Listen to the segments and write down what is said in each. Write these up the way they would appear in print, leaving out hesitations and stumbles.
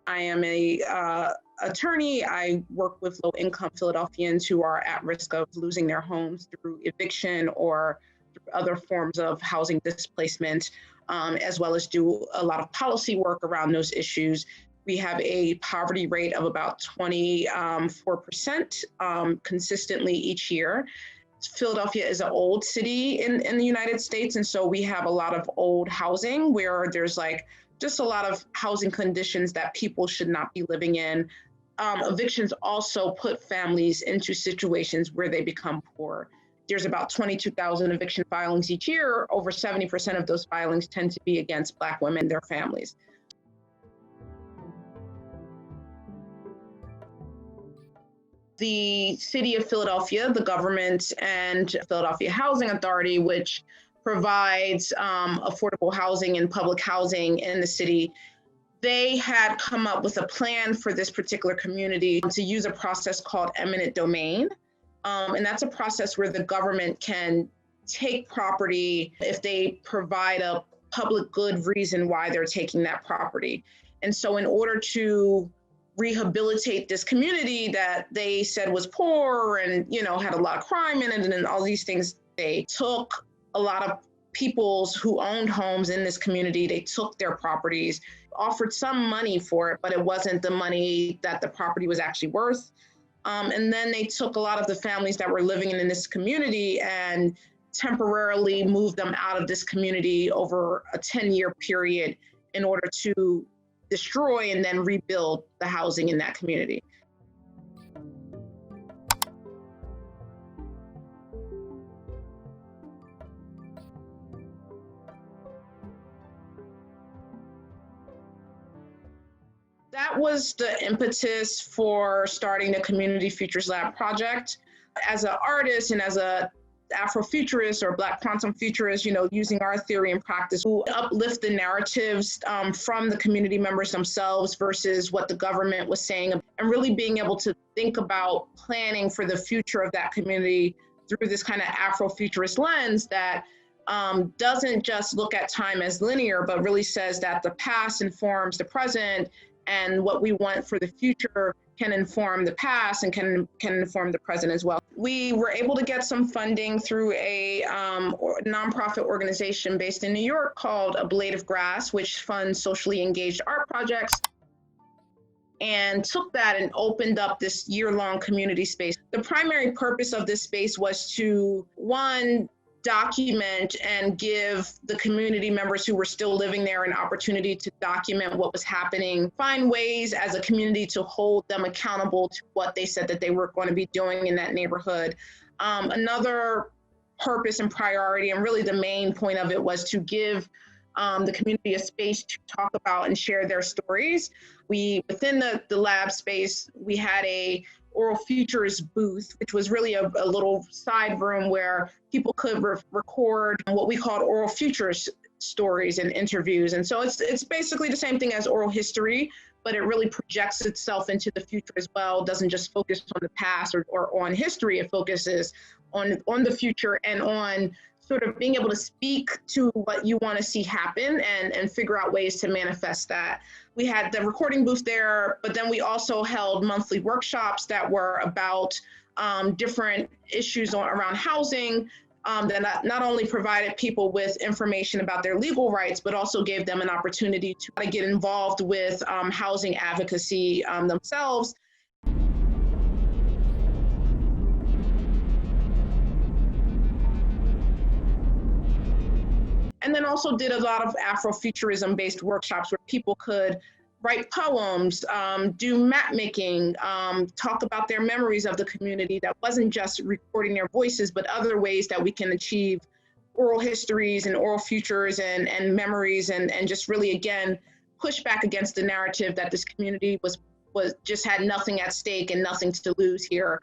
I am a attorney. I work with low-income Philadelphians who are at risk of losing their homes through eviction or through other forms of housing displacement, as well as do a lot of policy work around those issues. We have a poverty rate of about 24% consistently each year. Philadelphia is an old city in the United States, and so we have a lot of old housing where there's like just a lot of housing conditions that people should not be living in. Evictions also put families into situations where they become poor. There's about 22,000 eviction filings each year. Over 70% of those filings tend to be against Black women and their families. The city of Philadelphia, the government, and Philadelphia Housing Authority, which provides affordable housing and public housing in the city, they had come up with a plan for this particular community to use a process called eminent domain. And that's a process where the government can take property if they provide a public good reason why they're taking that property. And so in order to rehabilitate this community that they said was poor and, you know, had a lot of crime in it and all these things, they took a lot of peoples who owned homes in this community, they took their properties, offered some money for it, but it wasn't the money that the property was actually worth. And then they took a lot of the families that were living in this community and temporarily moved them out of this community over a 10-year period in order to destroy and then rebuild the housing in that community. That was the impetus for starting the Community Futures Lab project. As an artist and as a Afrofuturist or Black Quantum Futurist, you know, using our theory and practice to uplift the narratives from the community members themselves versus what the government was saying, and really being able to think about planning for the future of that community through this kind of Afrofuturist lens that doesn't just look at time as linear, but really says that the past informs the present, and what we want for the future can inform the past and can inform the present as well. We were able to get some funding through a nonprofit organization based in New York called A Blade of Grass, which funds socially engaged art projects, and took that and opened up this year-long community space. The primary purpose of this space was to, one, document and give the community members who were still living there an opportunity to document what was happening, find ways as a community to hold them accountable to what they said that they were going to be doing in that neighborhood. Another purpose and priority, and really the main point of it, was to give the community a space to talk about and share their stories. Within the lab space, we had a oral futures booth, which was really a little side room where people could record what we called oral futures stories and interviews. And so it's basically the same thing as oral history, but it really projects itself into the future as well. It doesn't just focus on the past or on history, it focuses on the future and on sort of being able to speak to what you want to see happen and figure out ways to manifest that. We had the recording booth there, but then we also held monthly workshops that were about different issues around housing that not only provided people with information about their legal rights, but also gave them an opportunity to get involved with housing advocacy themselves. And then also did a lot of Afrofuturism-based workshops where people could write poems, do map making, talk about their memories of the community. That wasn't just recording their voices, but other ways that we can achieve oral histories and oral futures and memories, and just really, again, push back against the narrative that this community was just had nothing at stake and nothing to lose here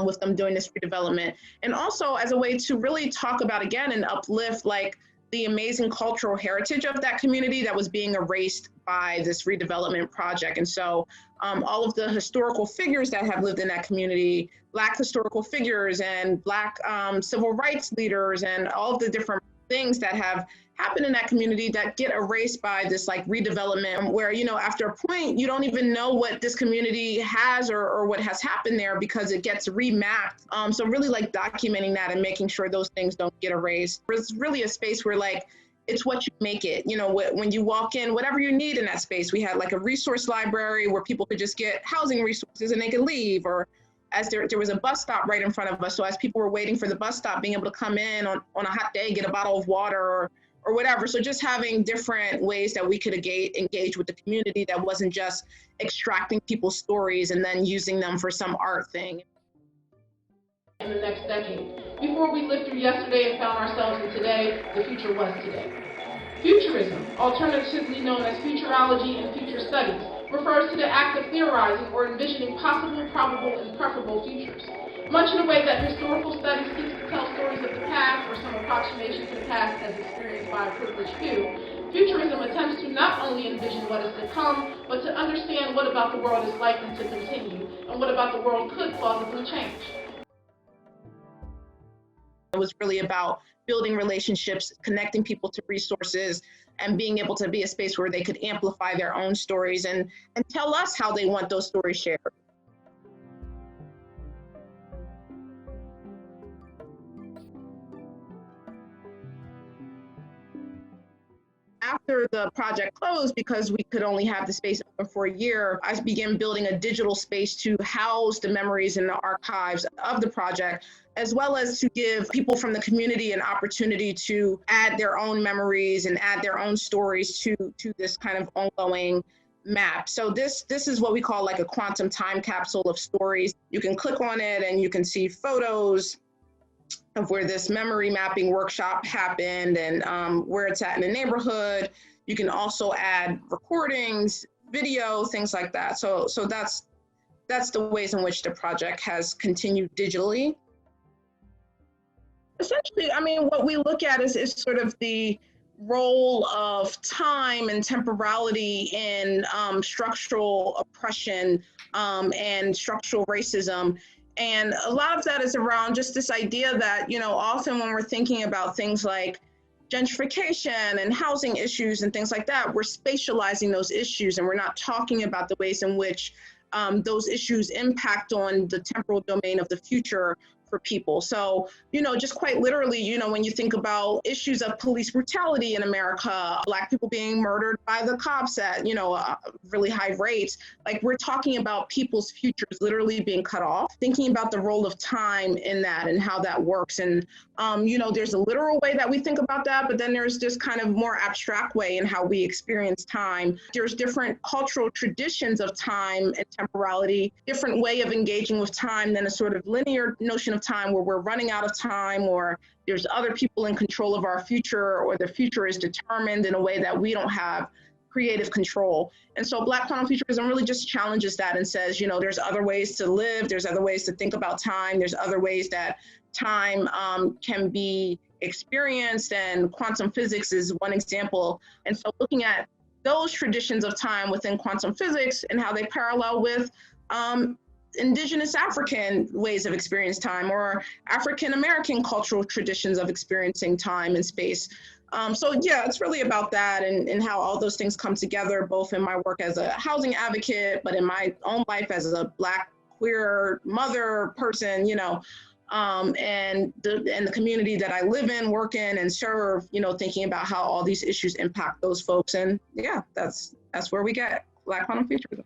with them doing this redevelopment. And also as a way to really talk about, again, and uplift like the amazing cultural heritage of that community that was being erased by this redevelopment project. And so all of the historical figures that have lived in that community, Black historical figures and Black civil rights leaders, and all of the different things that have happened in that community that get erased by this like redevelopment, where, you know, after a point, you don't even know what this community has or what has happened there because it gets remapped. So really like documenting that and making sure those things don't get erased. It's really a space where like, it's what you make it. You know, when you walk in, whatever you need in that space, we had like a resource library where people could just get housing resources and they could leave, or as there was a bus stop right in front of us. So as people were waiting for the bus stop, being able to come in on a hot day, get a bottle of water or whatever. So just having different ways that we could engage with the community that wasn't just extracting people's stories and then using them for some art thing. In the next decade. Before we lived through yesterday and found ourselves in today, the future was today. Futurism, alternatively known as futurology and future studies, refers to the act of theorizing or envisioning possible, probable, and preferable futures. Much in the way that historical studies seeks to tell stories of the past or some approximation to the past as experienced by a privileged few, futurism attempts to not only envision what is to come, but to understand what about the world is likely to continue, and what about the world could plausibly change. It was really about building relationships, connecting people to resources, and being able to be a space where they could amplify their own stories and tell us how they want those stories shared. After the project closed, because we could only have the space open for a year, I began building a digital space to house the memories and the archives of the project, as well as to give people from the community an opportunity to add their own memories and add their own stories to this kind of ongoing map. So this is what we call like a quantum time capsule of stories. You can click on it and you can see photos of where this memory mapping workshop happened and where it's at in the neighborhood. You can also add recordings, video, things like that. So that's the ways in which the project has continued digitally. Essentially, I mean, what we look at is sort of the role of time and temporality in structural oppression and structural racism. And a lot of that is around just this idea that, you know, often when we're thinking about things like gentrification and housing issues and things like that, we're spatializing those issues and we're not talking about the ways in which those issues impact on the temporal domain of the future for people. So, you know, just quite literally, you know, when you think about issues of police brutality in America, Black people being murdered by the cops at, you know, really high rates, like we're talking about people's futures literally being cut off, thinking about the role of time in that and how that works. And, you know, there's a literal way that we think about that, but then there's this kind of more abstract way in how we experience time. There's different cultural traditions of time and temporality, different way of engaging with time than a sort of linear notion of time where we're running out of time, or there's other people in control of our future, or the future is determined in a way that we don't have creative control. And so Black Quantum Futurism really just challenges that and says, you know, there's other ways to live, there's other ways to think about time, there's other ways that time can be experienced, and quantum physics is one example. And so looking at those traditions of time within quantum physics and how they parallel with Indigenous African ways of experiencing time, or African American cultural traditions of experiencing time and space. So yeah, it's really about that and how all those things come together, both in my work as a housing advocate, but in my own life as a Black queer mother person, you know, and the community that I live in, work in, and serve, you know, thinking about how all these issues impact those folks. And yeah, that's where we get Black Quantum Futurism.